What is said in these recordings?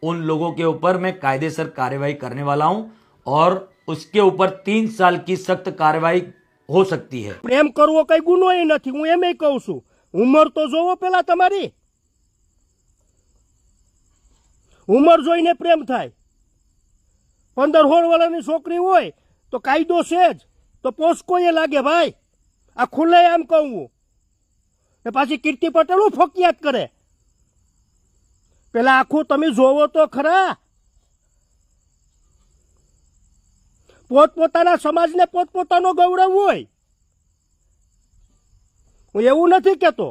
उन लोगों के ऊपर मैं कायदेसर कार्यवाही करने वाला हूं और उसके ऊपर 3 साल की सख्त कार्यवाही हो सकती है। प्रेम करવો કઈ ગુનો નથી, હું એમ કહું છું। ઉંમર તો જોવો પેલા તમારી, ઉંમર જોઈને પ્રેમ થાય। 15-16 વર્ષની છોકરી હોય તો કાયદો છે જ, તો પોસ્કોએ લાગે ભાઈ। આ ખુલ્લે આમ કહું ને પાછી કીર્તિ પટેલ ફોકિયાત કરે। પેલા આખું તમે જોવો તો ખરા। પોતપોતાના સમાજને પોતપોતાનો ગૌરવ હોય, હું એવું નથી કહેતો।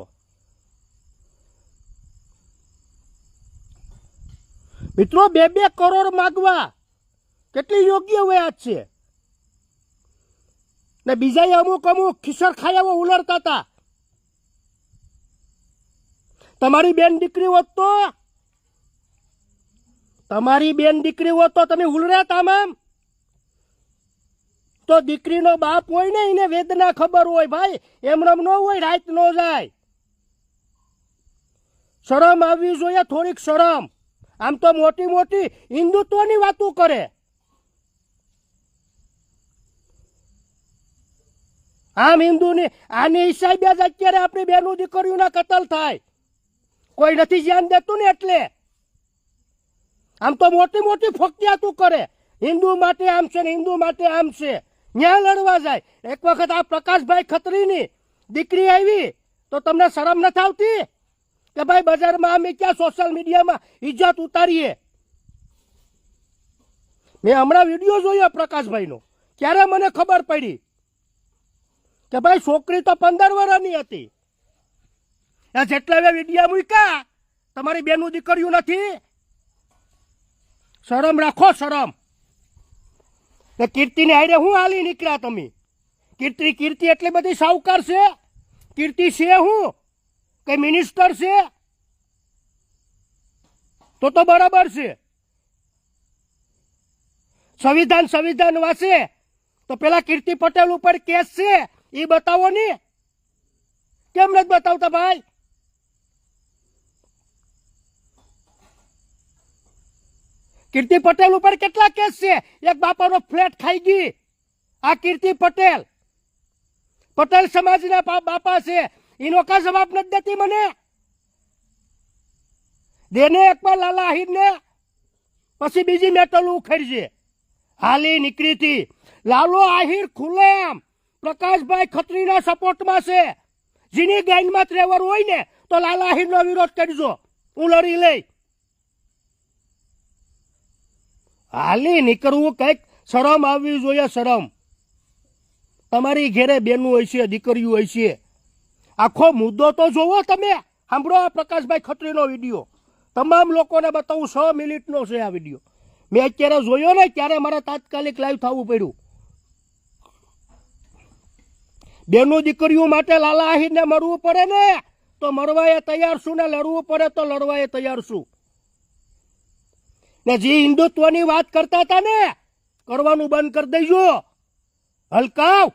મિત્રો 2-2 કરોડ માગવા કેટલી યોગ્ય વાત છે। ને બીજા અમુક ખિસર ખાયાઓ ઉલરતા હતા। તમારી બેન દીકરી હોત તો, તમારી બેન દીકરી હોત તો તમે ઉલર્યા તમામ। તો દીકરીનો બાપ હોય ને એને વેદના ખબર હોય ભાઈ, એમરમ ન હોય, રાત ન જાય। શરમ આવવી જોઈએ, થોડીક શરમ। આમ તો મોટી મોટી હિન્દુત્વની વાતો કરે। આમ હિન્દુની આની હિસાબે જ અત્યારે આપણી બેનો દીકરીઓના કતલ થાય। કોઈ નથી ધ્યાન દેતું ને એટલે। આમ તો મોટી મોટી ફોકિયાતું કરે, હિન્દુ માટે આમ છે ને હિન્દુ માટે આમ છે, ન્યા લડવા જાય। એક વખત આ પ્રકાશભાઈ ખત્રીની દીકરી આવી તો તમને શરમ નથી આવતી કે ભાઈ બજારમાં અમે ક્યાં સોશિયલ મીડિયામાં ઇજ્જત ઉતારીએ? મેં હમણાં વિડીયો જોયો પ્રકાશભાઈનો, ત્યારે મને ખબર પડી કે ભાઈ છોકરી તો 15 વર્ષની હતી। જેટલા હવે વિડીયા મૂક્યા, તમારી બેનું દીકરીઓ નથી? શરમ રાખો, શરમ। ને કીર્તિને હારે હું હાલી નીકળ્યા તમે? કીર્તિ એટલી બધી સાવકાર છે? કીર્તિ છે હું કઈ મિનિસ્ટર છે? તો બરાબર છે। સંવિધાન વાંચે તો પેલા કીર્તિ પટેલ ઉપર કેસ છે એ બતાવો ને, કેમ નથી બતાવતા ભાઈ? કીર્તિ પટેલ ઉપર કેટલા કેસ છે? એક બાપાનો ફ્લેટ ખાઈ ગઈ આ કીર્તિ પટેલ, પટેલ સમાજના બાપા છે, એનો કા જવાબ નથી દેતી મને? દેને એકવાર લાલા આહિરને, પછી બીજી મેટલ ઉખેડજે। હાલી નીકળી હતી લાલો આહિર ખુલ્લેઆમ પ્રકાશભાઈ ખત્રીના સપોર્ટમાં છે। જેની ગાઈનમાં ટ્રેવર હોય ને તો લાલા આહિરનો વિરોધ કરજો, હું લડી લઈ। હાલી નીકળવું કઈક શરમ આવવી જોઈએ, શરમ। તમારી ઘેરે બેનું હોય છે, દીકરીઓ હોય છે, આખો મુદ્દો તો જોવો તમે। સાંભળો આ પ્રકાશભાઈ ખત્રીનો વિડીયો, તમામ લોકોને બતાવું, 6 મિનિટનો છે આ વિડીયો। મેં અત્યારે જોયો ને ત્યારે મારે તાત્કાલિક લાઈવ થવું પડ્યું। બેનું દીકરીઓ માટે લાલા આહિરને મરવું પડે ને તો મરવાએ તૈયાર છું, ને લડવું પડે તો લડવાએ તૈયાર છું। ને જે હિન્દુત્વની વાત કરતા હતા ને, કરવાનું બંધ કરી દેજો, હલકાવ।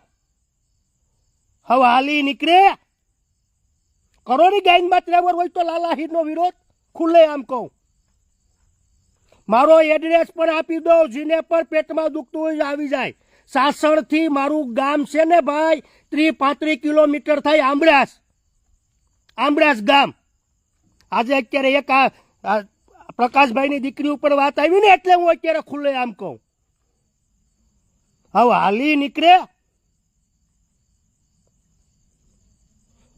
હવે હાલી નીકળે, કરો ની ગાઈનમાં ટ્રેવર હોય તો લાલા આહિરનો વિરોધ ખુલ્લે આમ કહું। મારો એડ્રેસ પણ આપી દો, જેને પણ પેટમાં દુખતું હોય આવી જાય। સાસણથી મારું ગામ છે ને ભાઈ 30-35 કિલોમીટર થાય, આંબળાસ ગામ। આજે અત્યારે એક પ્રકાશભાઈની દીકરી ઉપર વાત આવી ને એટલે હું અત્યારે ખુલ્લે આમ કહું। હવે હાલી નીકળે,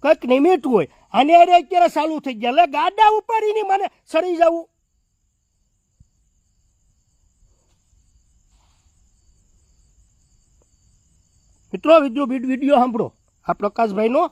કઈક નિમિત્ત હોય। આને અરે અત્યારે ચાલુ થઈ ગયા, એટલે ગાડા ઉપર એની મને સડી જવું। મિત્રો વિડીયો સાંભળો આ પ્રકાશભાઈનો।